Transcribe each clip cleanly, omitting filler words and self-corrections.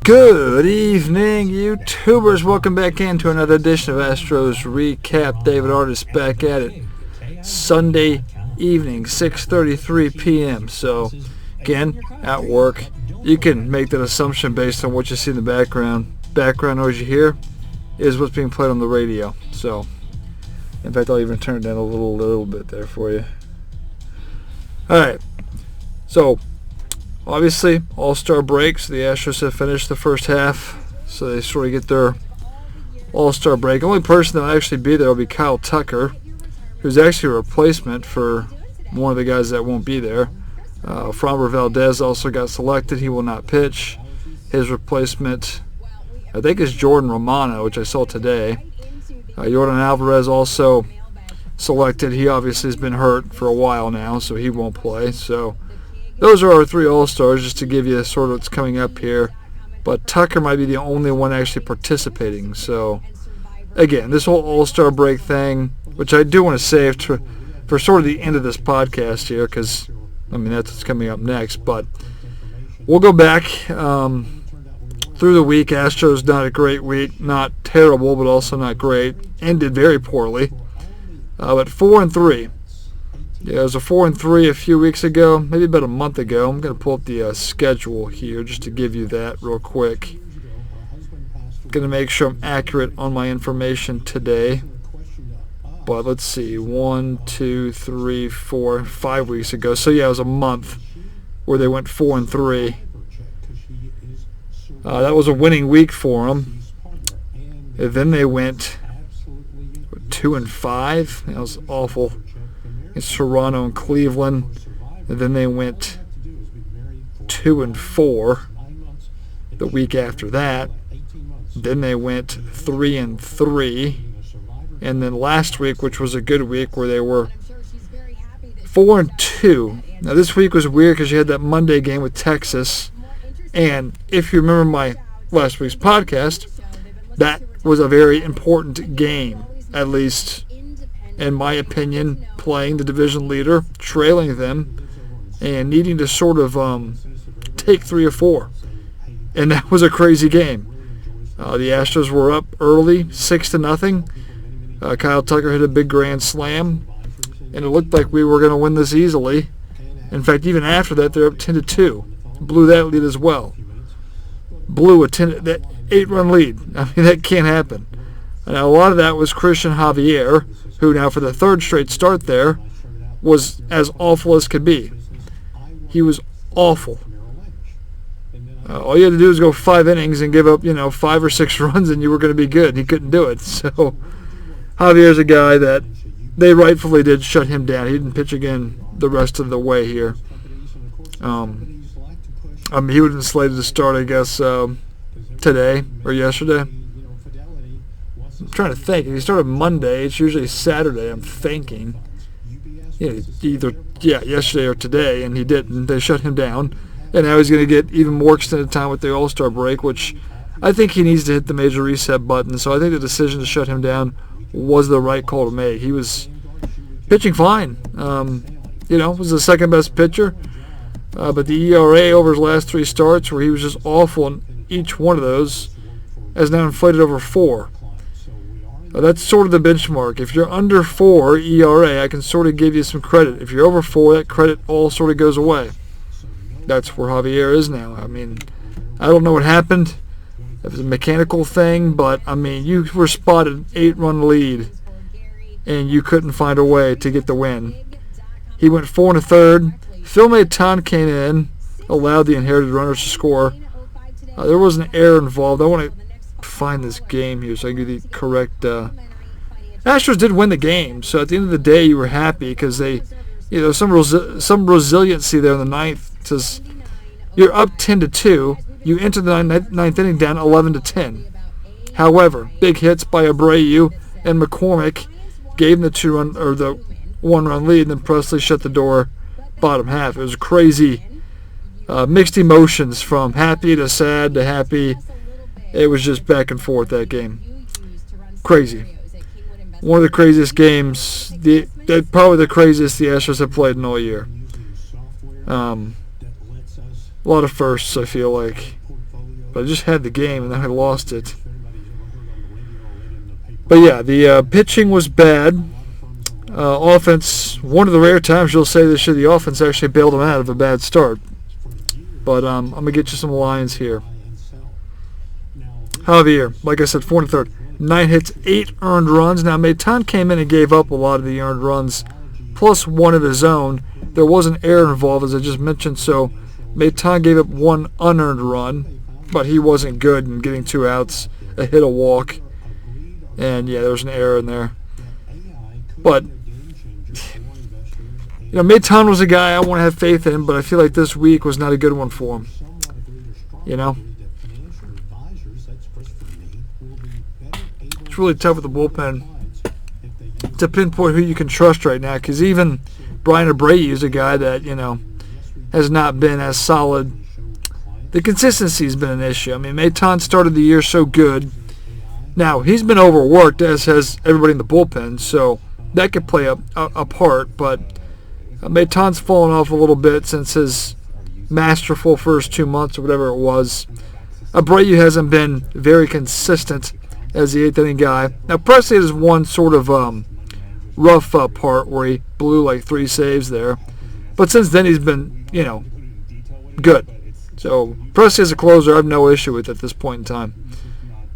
Good evening, YouTubers. Welcome back into another edition of Astros Recap. David Artis back at it. Sunday evening, 6:33 p.m. So, again, at work. You can make that assumption based on what you see in the background. Background noise you hear is what's being played on the radio. So, in fact, I'll even turn it down a little bit there for you. Alright. So, obviously, All-Star break, so the Astros have finished the first half, so they sort of get their All-Star break. The only person that will actually be there will be Kyle Tucker, who's actually a replacement for one of the guys that won't be there. Framber Valdez also got selected. He will not pitch. His replacement, I think, is Jordan Romano, which I saw today. Jordan Alvarez also selected. He obviously has been hurt for a while now, so he won't play. So those are our three All-Stars, just to give you sort of what's coming up here. But Tucker might be the only one actually participating. So, again, this whole All-Star break thing, which I do want to save for sort of the end of this podcast here, because, I mean, that's what's coming up next. But we'll go back through the week. Astros not a great week. Not terrible, but also not great. Ended very poorly. But 4-3. Yeah, it was a 4-3 a few weeks ago, maybe about a month ago. I'm going to pull up the schedule here just to give you that real quick. Going to make sure I'm accurate on my information today. But let's see, 1, 2, 3, 4, 5 weeks ago. So yeah, it was a month where they went 4-3. That was a winning week for them. And then they went 2-5. That was awful. It's Toronto and Cleveland, and then they went 2-4 the week after that. Then they went 3-3, and then last week, which was a good week, where they were 4-2. Now this week was weird because you had that Monday game with Texas, and if you remember my last week's podcast, that was a very important game, at least in my opinion, playing the division leader, trailing them, and needing to sort of take 3 or 4. And that was a crazy game. The Astros were up early, 6-0. Kyle Tucker hit a big grand slam, and it looked like we were going to win this easily. In fact, even after that, they're up 10-2. Blew that lead as well. Blew that 8-run lead. I mean, that can't happen. Now, a lot of that was Christian Javier, who now for the third straight start there was as awful as could be. He was awful. All you had to do was go 5 innings and give up, 5 or 6 runs, and you were going to be good. He couldn't do it. So Javier's a guy that they rightfully did shut him down. He didn't pitch again the rest of the way here. He would have been slated to start, I guess, today or yesterday. I'm trying to think. If he started Monday, it's usually Saturday, I'm thinking. Either yesterday or today, and he didn't. They shut him down. And now he's going to get even more extended time with the All-Star break, which I think he needs to hit the major reset button. So I think the decision to shut him down was the right call to make. He was pitching fine. Was the second best pitcher. But the ERA over his last 3 starts, where he was just awful in each one of those, has now inflated over 4. That's sort of the benchmark. If you're under 4 ERA, I can sort of give you some credit. If you're over 4, that credit all sort of goes away. That's where Javier is now. I mean, I don't know what happened. It was a mechanical thing, but, I mean, you were spotted an 8-run lead, and you couldn't find a way to get the win. He went 4 1/3. Phil Maton came in, allowed the inherited runners to score. There was an error involved. I want to find this game here so I can give you the correct Astros did win the game, so at the end of the day you were happy because they some resiliency there in the ninth. Says you're up 10-2, you enter the ninth inning down 11-10. However, big hits by Abreu and McCormick gave them the 1-run lead, and then Presley shut the door bottom half. It was crazy, mixed emotions from happy to sad to happy. It was just back and forth, that game. Crazy. One of the craziest games, probably the craziest the Astros have played in all year. A lot of firsts, I feel like. But I just had the game, and then I lost it. But yeah, the pitching was bad. Offense, one of the rare times you'll say this year the offense actually bailed them out of a bad start. But I'm going to get you some lines here. Javier, like I said, 4 1/3. 9 hits, 8 earned runs. Now, Maitan came in and gave up a lot of the earned runs, plus 1 of his own. There was an error involved, as I just mentioned, so Maitan gave up 1 unearned run, but he wasn't good in getting 2 outs, a hit, a walk, and yeah, there was an error in there. But, you know, Maitan was a guy I want to have faith in, but I feel like this week was not a good one for him. You know? It's really tough with the bullpen to pinpoint who you can trust right now, because even Brian Abreu is a guy that, you know, has not been as solid. The consistency has been an issue. I mean, Maitan started the year so good. Now, he's been overworked, as has everybody in the bullpen, so that could play a part, but Maitan's fallen off a little bit since his masterful first 2 months or whatever it was. Abreu hasn't been very consistent as the 8th inning guy. Now, Presley has one sort of rough part where he blew like 3 saves there. But since then, he's been, you know, good. So, Presley as a closer, I have no issue with at this point in time.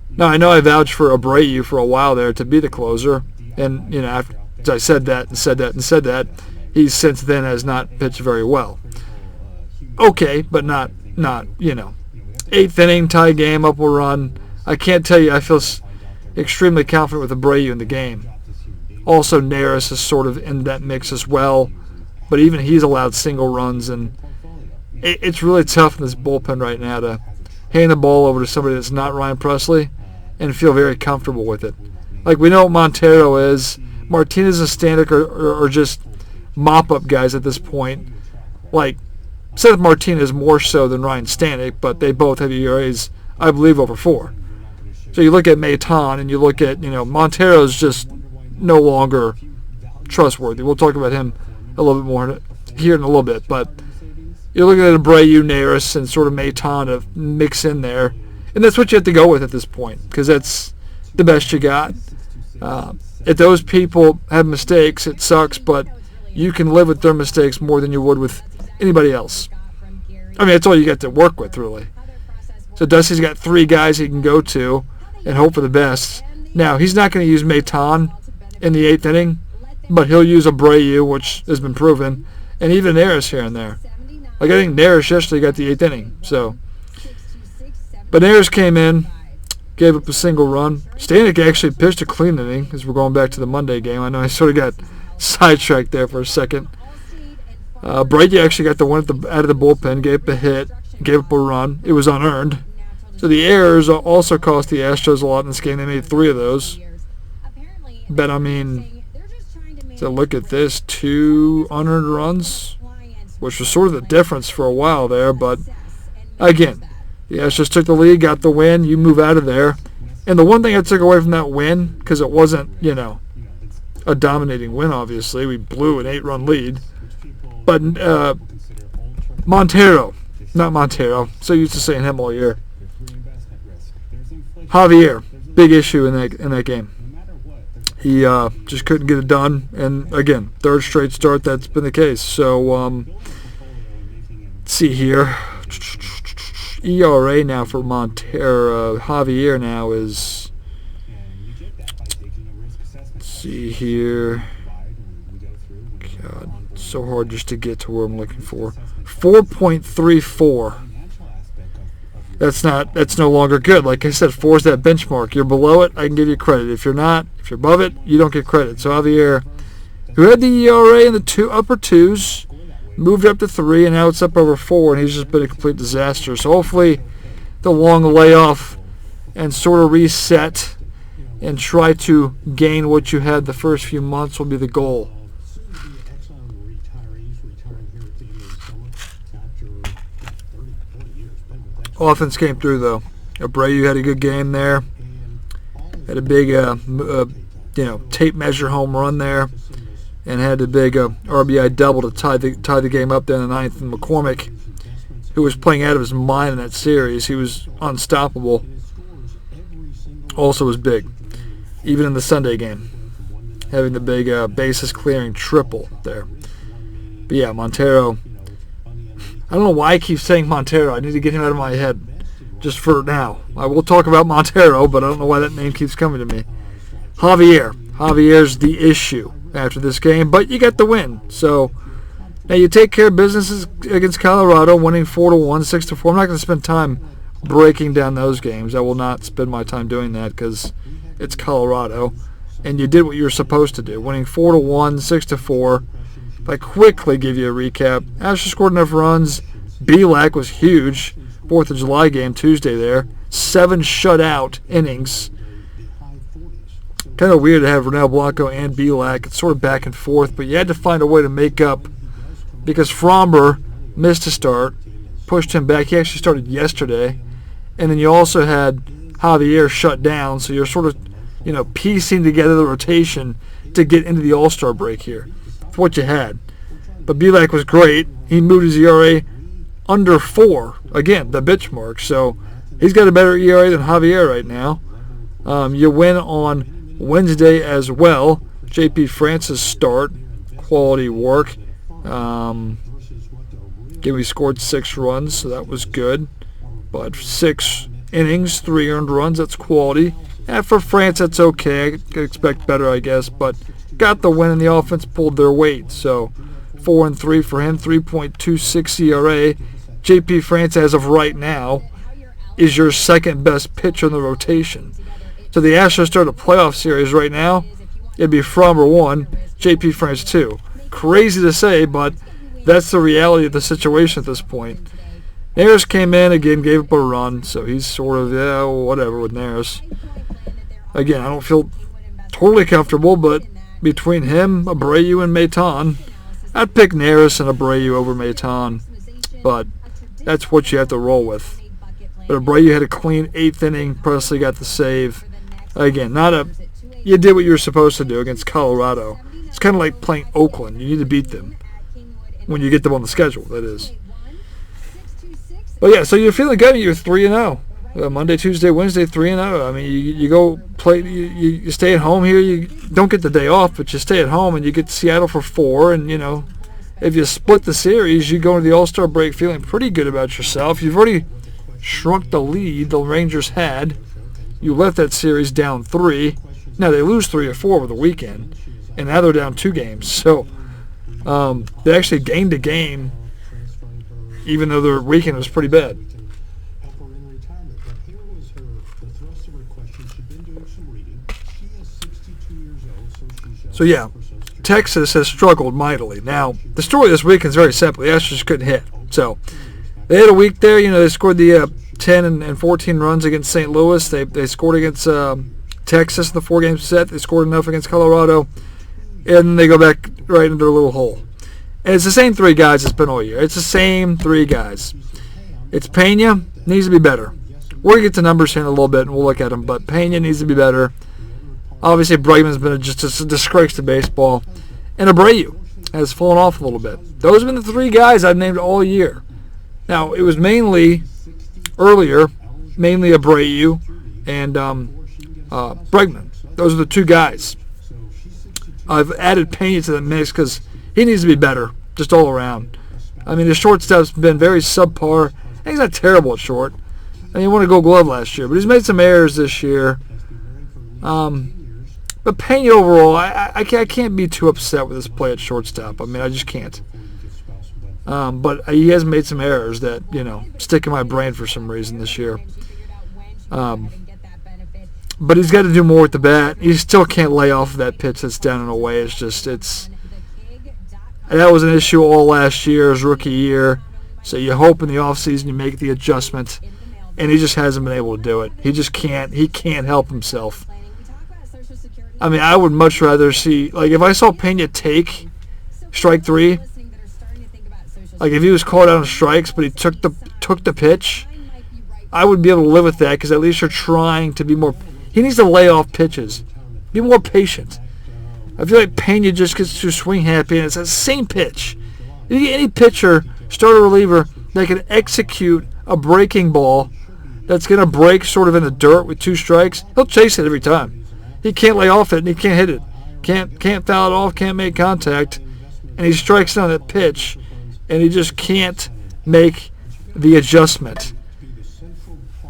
Now, I know I vouched for Abreu for a while there to be the closer. And, you know, after I said that and said that and said that, he since then has not pitched very well. Okay, but not you know. 8th inning, tie game, up a run. I can't tell you I feel extremely confident with Abreu in the game. Also, Neris is sort of in that mix as well, but even he's allowed single runs, and it's really tough in this bullpen right now to hand the ball over to somebody that's not Ryan Presley and feel very comfortable with it. Like, we know what Montero is. Martinez and Stanek are just mop-up guys at this point. Like, Seth Martinez more so than Ryan Stanek, but they both have ERAs, I believe, over 4. So you look at Maitan and you look at, you know, Montero's just no longer trustworthy. We'll talk about him a little bit more here in a little bit, but you're looking at Abreu, Neris, and sort of Maitan to mix in there, and that's what you have to go with at this point, because that's the best you got. If those people have mistakes, it sucks, but you can live with their mistakes more than you would with anybody else. I mean, that's all you got to work with, really. So Dusty's got 3 guys he can go to and hope for the best. Now, he's not going to use Maitan in the 8th inning, but he'll use Abreu, which has been proven, and even Neris here and there. Like, I think Neris yesterday got the 8th inning. So, but Neris came in, gave up a single run. Stanek actually pitched a clean inning, as we're going back to the Monday game. I know I sort of got sidetracked there for a second. Brady actually got the one out of the bullpen, gave up a hit, gave up a run. It was unearned. So the errors also cost the Astros a lot in this game. They made 3 of those. But, I mean, so look at this. 2 unearned runs, which was sort of the difference for a while there. But, again, the Astros took the lead, got the win. You move out of there. And the one thing I took away from that win, because it wasn't, you know, a dominating win, obviously. We blew an 8-run lead. But Montero, not Montero, so used to saying him all year. Javier, big issue in that game. He just couldn't get it done, and again, 3rd straight start that's been the case. So let's see here. ERA now for Javier now is, let's see here. God, so hard just to get to where I'm looking for. 4.34. That's no longer good. Like I said, 4 is that benchmark. You're below it, I can give you credit. If you're not, if you're above it, you don't get credit. So Javier, who had the ERA in the upper 2s, moved up to 3, and now it's up over 4, and he's just been a complete disaster. So hopefully the long layoff and sort of reset and try to gain what you had the first few months will be the goal. Offense came through, though. Abreu had a good game there. Had a big, tape measure home run there, and had a big RBI double to tie the game up there in the 9th. And McCormick who was playing out of his mind in that series. He was unstoppable. Also was big, even in the Sunday game, having the big bases clearing triple there. But yeah, Montero. I don't know why I keep saying Montero. I need to get him out of my head just for now. I will talk about Montero, but I don't know why that name keeps coming to me. Javier. Javier's the issue after this game, but you got the win. So now you take care of business against Colorado, winning 4-1, 6-4. I'm not going to spend time breaking down those games. I will not spend my time doing that because it's Colorado, and you did what you were supposed to do, winning 4-1, 6-4. If I quickly give you a recap, Astros scored enough runs. Belak was huge. 4th of July game Tuesday there. 7 shutout innings. Kind of weird to have Ronel Blanco and Belak. It's sort of back and forth, but you had to find a way to make up because Fromber missed a start, pushed him back. He actually started yesterday. And then you also had Javier shut down, so you're sort of, piecing together the rotation to get into the All-Star break here. That's what you had. But Belak was great. He moved his ERA under 4. Again, the benchmark. So he's got a better ERA than Javier right now. You win on Wednesday as well. J.P. Francis start. Quality work. We scored 6 runs, so that was good. But 6 innings, 3 earned runs, that's quality. And for France, that's okay. I could expect better, I guess. But got the win, and the offense pulled their weight. So 4-3 for him, 3.26 ERA. J.P. France, as of right now, is your second best pitcher in the rotation. So the Astros start a playoff series right now. It'd be Fromber 1, J.P. France 2. Crazy to say, but that's the reality of the situation at this point. Neris came in again, gave up a run, so he's sort of, whatever with Neris. Again, I don't feel totally comfortable, but between him, Abreu, and Maton, I'd pick Neris and Abreu over Maton, but that's what you have to roll with. But Abreu had a clean 8th inning. Presley got the save. Again, you did what you were supposed to do against Colorado. It's kind of like playing Oakland. You need to beat them when you get them on the schedule, that is. But yeah, so you're feeling good. You're 3-0. Monday, Tuesday, Wednesday, 3-0. I mean, you go play. You stay at home here. You don't get the day off, but you stay at home and you get to Seattle for 4. And if you split the series, you go into the All-Star break feeling pretty good about yourself. You've already shrunk the lead the Rangers had. You left that series down 3. Now they lose 3 or 4 over the weekend, and now they're down 2 games. So they actually gained a game, even though their weekend was pretty bad. So yeah, Texas has struggled mightily. Now, the story this weekend is very simple. The Astros couldn't hit. So they had a week there. They scored the 10 and 14 runs against St. Louis. They scored against Texas in the 4-game set. They scored enough against Colorado. And they go back right into their little hole. And it's the same 3 guys it's been all year. It's the same 3 guys. It's Pena, needs to be better. We're going to get to numbers here in a little bit, and we'll look at them. But Pena needs to be better. Obviously, Bregman's been just a disgrace to baseball. And Abreu has fallen off a little bit. Those have been the 3 guys I've named all year. Now, it was mainly Abreu and Bregman. Those are the 2 guys. I've added Pena to the mix because he needs to be better, just all around. I mean, his shortstop's been very subpar. And he's not terrible at short. I mean, he won a Gold Glove last year, but he's made some errors this year. But Pena overall, I can't be too upset with his play at shortstop. I mean, I just can't. But he has made some errors that, stick in my brain for some reason this year. But he's got to do more with the bat. He still can't lay off that pitch that's down and away. That was an issue all last year, his rookie year. So you hope in the offseason you make the adjustment. And he just hasn't been able to do it. He just can't. He can't help himself. I mean, I would much rather see, if I saw Pena take strike 3, if he was called out on strikes, but he took the pitch, I would be able to live with that because at least you're trying to be more. He needs to lay off pitches. Be more patient. I feel like Pena just gets too swing happy, and it's that same pitch. If you get any pitcher start a reliever that can execute a breaking ball that's going to break sort of in the dirt with 2 strikes, he'll chase it every time. He can't lay off it, and he can't hit it. Can't foul it off, can't make contact, and he strikes on that pitch, and he just can't make the adjustment.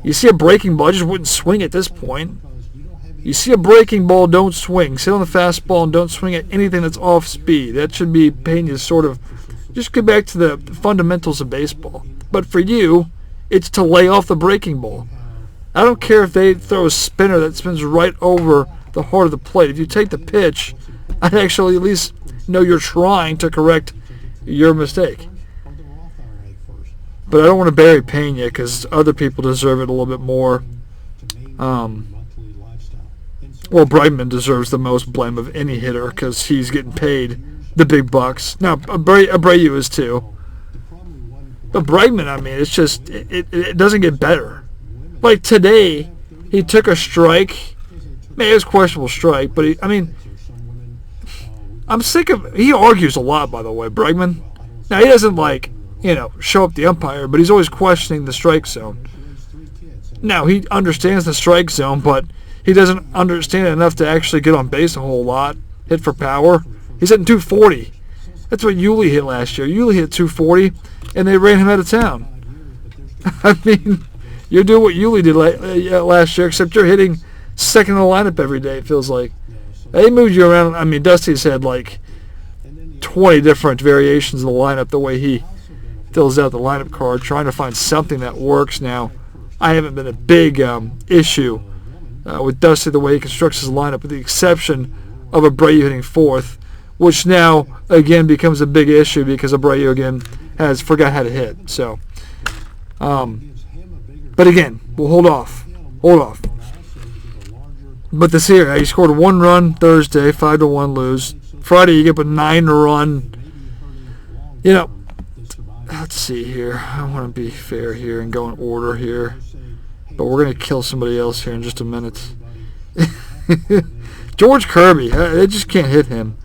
You see a breaking ball, I just wouldn't swing at this point. You see a breaking ball, don't swing. Sit on the fastball and don't swing at anything that's off speed. That should be Pena's sort of, just get back to the fundamentals of baseball. But for you, it's to lay off the breaking ball. I don't care if they throw a spinner that spins right over the heart of the plate. If you take the pitch, I'd actually at least know you're trying to correct your mistake. But I don't want to bury Pena because other people deserve it a little bit more. Well, BREGMAN deserves the most blame of any hitter because he's getting paid the big bucks. Now, Abreu is too. But BREGMAN, I mean, it's just, it doesn't get better. Like today, he took a strike. Man, it was a questionable strike, but I'm sick of, he argues a lot, by the way, BREGMAN. Now, he doesn't, show up the umpire, but he's always questioning the strike zone. Now, he understands the strike zone, but he doesn't understand it enough to actually get on base a whole lot, hit for power. He's hitting 240. That's what Yuli hit last year. Yuli hit 240, and they ran him out of town. I mean, you're doing what Yuli did last year, except you're hitting second in the lineup every day, it feels like. They moved you around. I mean, Dusty's had 20 different variations of the lineup, the way he fills out the lineup card, trying to find something that works now. I haven't been a big issue with Dusty the way he constructs his lineup, with the exception of Abreu hitting 4th, which now, again, becomes a big issue because Abreu, again, has forgot how to hit. So, but again, we'll hold off. But this year, he scored 1 run Thursday, 5-1 lose. Friday, you get up a 9-run. Let's see here. I want to be fair here and go in order here. But we're going to kill somebody else here in just a minute. George Kirby, they just can't hit him.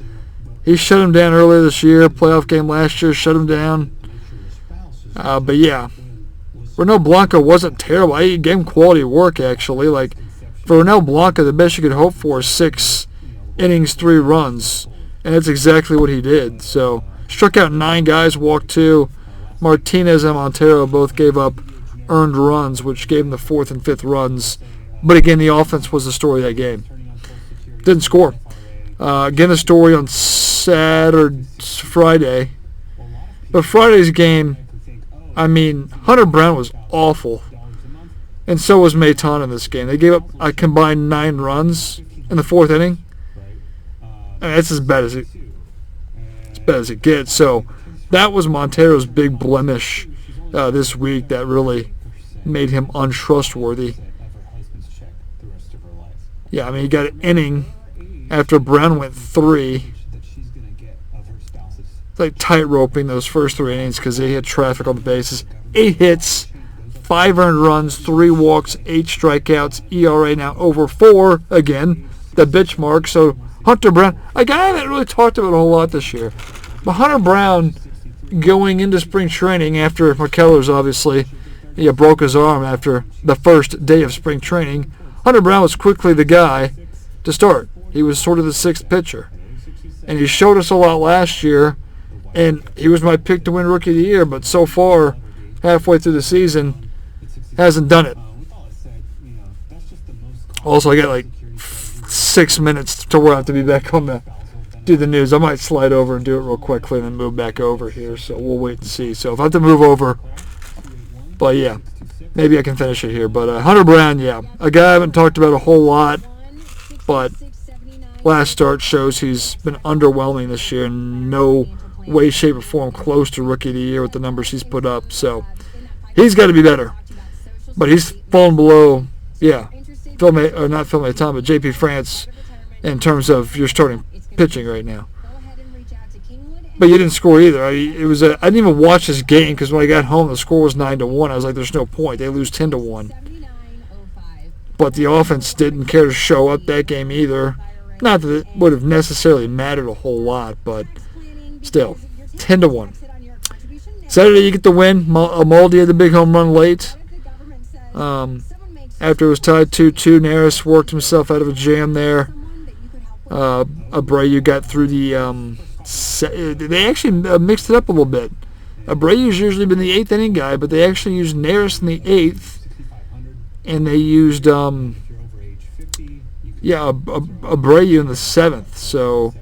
He shut him down earlier this year. Playoff game last year, shut him down. But yeah, Ronel Blanco wasn't terrible. He gave him quality work, actually. For Ronel Blanco, the best you could hope for is 6 innings, 3 runs. And that's exactly what he did. So, struck out 9 guys, walked 2. Martinez and Montero both gave up earned runs, which gave him the 4th and 5th runs. But again, the offense was the story of that game. Didn't score. Again, the story on Friday. But Friday's game, Hunter Brown was awful. And so was Maton in this game. They gave up a combined 9 runs in the 4th inning. That's as bad as it gets. So that was Montero's big blemish this week that really made him untrustworthy. Yeah, he got an inning after Brown went 3. It's tight-roping those first 3 innings because they had traffic on the bases. 8 hits, 5 earned runs, 3 walks, 8 strikeouts. ERA now over 4 again, the bitch mark. So Hunter Brown, a guy I haven't really talked about a whole lot this year. But Hunter Brown going into spring training after McKellar's obviously broke his arm after the first day of spring training. Hunter Brown was quickly the guy to start. He was sort of the 6th pitcher. And he showed us a lot last year, and he was my pick to win Rookie of the Year, but so far, halfway through the season, hasn't done it. Also, I got 6 minutes to where I have to be back home to do the news. I might slide over and do it real quickly and then move back over here, so we'll wait and see. So if I have to move over, but yeah, maybe I can finish it here. But Hunter Brown, yeah, a guy I haven't talked about a whole lot, but last start shows he's been underwhelming this year in no way, shape, or form close to Rookie of the Year with the numbers he's put up. So he's got to be better. But he's fallen below, not Phil Maton, but JP France in terms of your starting pitching right now. But you didn't score either. I didn't even watch this game because when I got home, the score was 9-1. I was like, there's no point. They lose 10-1. But the offense didn't care to show up that game either. Not that it would have necessarily mattered a whole lot, but still, 10-1. Saturday, you get the win. Moldy had the big home run late. After it was tied 2-2, Neris worked himself out of a jam there. Abreu got through the... they actually mixed it up a little bit. Abreu's usually been the 8th inning guy, but they actually used Neris in the 8th. And they used... Abreu in the 7th. So...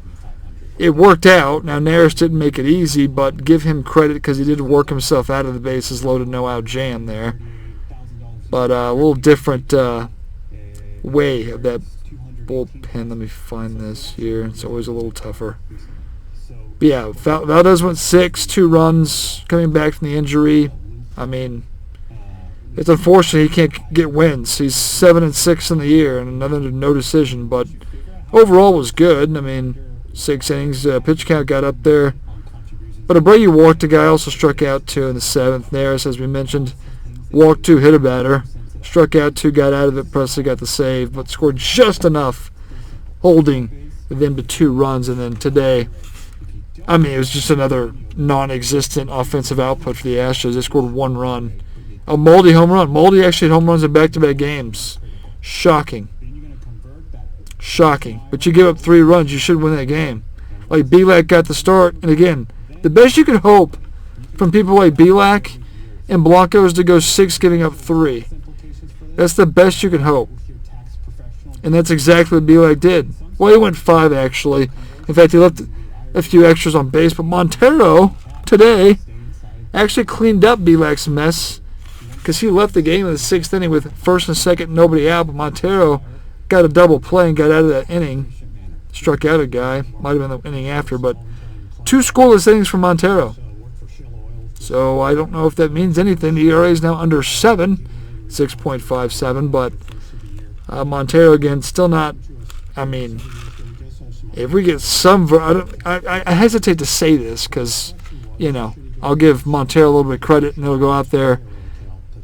it worked out. Now, Neris didn't make it easy, but give him credit because he did work himself out of the bases loaded, no-out jam there. But a little different way of that bullpen. Let me find this here. It's always a little tougher. But yeah, Valdez went 6, 2 runs, coming back from the injury. I mean, it's unfortunate he can't get wins. He's 7-6 in the year and another no decision, but overall was good. I mean, 6 innings, pitch count got up there. But Abreu walked a guy, also struck out 2 in the 7th. Neris, as we mentioned, walked 2, hit a batter. Struck out 2, got out of it. Presley got the save, but scored just enough, holding them to 2 runs. And then today, I mean, it was just another non-existent offensive output for the Astros. They scored 1 run. A Moldy home run. Moldy actually had home runs in back-to-back games. Shocking. Shocking. But you give up 3 runs, you should win that game. Like, Belak got the start. And again, the best you could hope from people like Belak and Blanco is to go 6 giving up 3. That's the best you can hope. And that's exactly what Belak did. Well, he went 5, actually. In fact, he left a few extras on base. But Montero, today, actually cleaned up Belak's mess because he left the game in the 6th inning with first and second, nobody out. But Montero got a double play and got out of that inning. Struck out a guy. Might have been the inning after, but 2 scoreless innings from Montero. So I don't know if that means anything. The ERA is now under 7, 6.57, but Montero, again, still not, I mean, if we get some, I hesitate to say this because, you know, I'll give Montero a little bit of credit and he'll go out there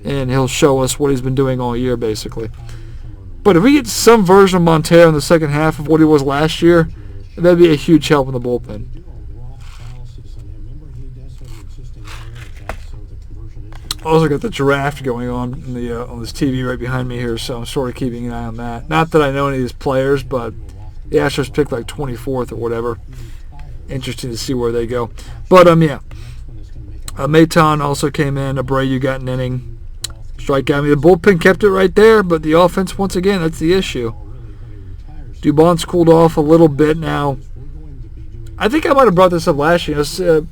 and he'll show us what he's been doing all year, basically. But if we get some version of Montero in the second half of what he was last year, that'd be a huge help in the bullpen. Also got the draft going on in the on this TV right behind me here, so I'm sort of keeping an eye on that. Not that I know any of these players, but the Astros picked like 24th or whatever. Interesting to see where they go. But yeah, Maton also came in. Abreu got an inning. Strikeout. I mean, the bullpen kept it right there, but the offense, once again, that's the issue. Dubon's cooled off a little bit now. I think I might have brought this up last year.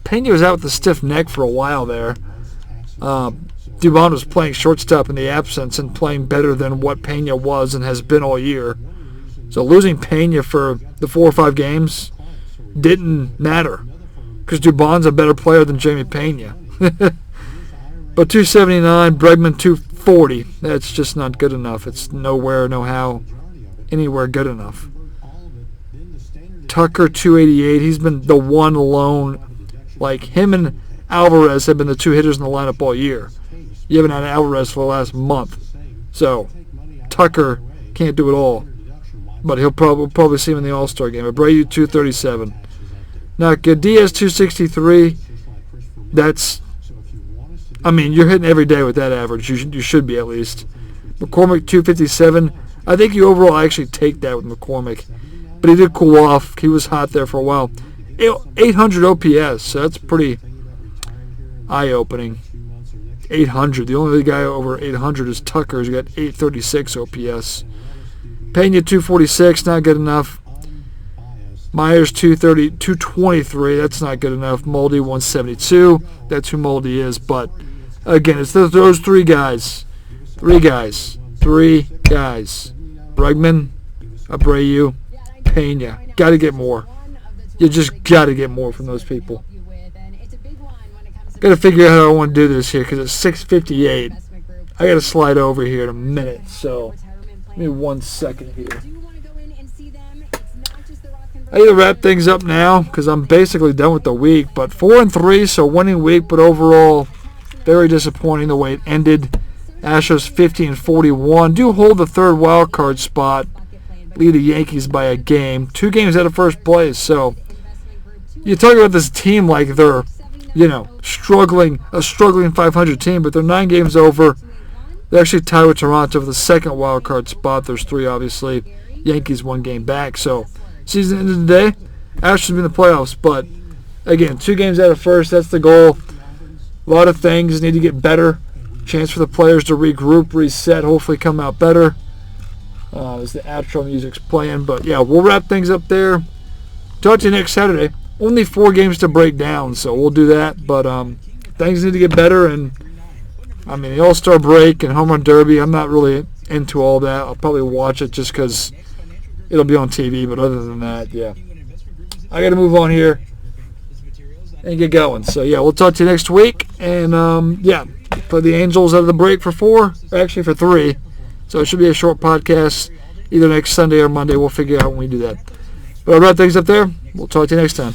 Pena was out with a stiff neck for a while there. Dubon was playing shortstop in the absence and playing better than what Pena was and has been all year. So losing Pena for the 4 or 5 games didn't matter because Dubon's a better player than Jamie Pena. But 279, Bregman 240. That's just not good enough. It's nowhere, no how, anywhere good enough. Tucker 288. He's been the one alone. Like him and Alvarez have been the 2 hitters in the lineup all year. You haven't had Alvarez for the last month. So Tucker can't do it all. But he'll probably see him in the All-Star game. Abreu 237. Now Diaz 263. That's, I mean, you're hitting every day with that average. You should be at least. McCormick 257. I think you overall actually take that with McCormick. But he did cool off. He was hot there for a while. 800 OPS, so that's pretty eye-opening. 800. The only guy over 800 is Tucker. He's got 836 OPS. Pena 246, not good enough. Myers 223, that's not good enough. Moldy 172, that's who Moldy is. But again, it's those 3 guys. 3 guys. Bregman, Abreu, Pena. Got to get more. You just got to get more from those people. Got to figure out how I want to do this here because it's 6:58. I got to slide over here in a minute, so give me 1 second here. I need to wrap things up now because I'm basically done with the week. But 4-3, so winning week, but overall very disappointing the way it ended. Astros 50-41. Do hold the 3rd wild card spot. Lead the Yankees by a game. 2 games out of first place. So you talk about this team like they're struggling 500 team, but they're 9 games over. They're actually tied with Toronto for the second wild card spot. There's 3, obviously. Yankees 1 game back. So, season end of the day, Astros be in the playoffs. But, again, 2 games out of first. That's the goal. A lot of things need to get better. Chance for the players to regroup, reset, hopefully come out better. As the outro music's playing. But, yeah, we'll wrap things up there. Talk to you next Saturday. Only 4 games to break down, so we'll do that. But things need to get better. And, the All-Star break and Home Run Derby, I'm not really into all that. I'll probably watch it just because it'll be on TV. But other than that, yeah. I got to move on here and get going. So, yeah, we'll talk to you next week. And, play the Angels out of the break for 4. Actually, for 3. So it should be a short podcast either next Sunday or Monday. We'll figure out when we do that. But I'll wrap things up there. We'll talk to you next time.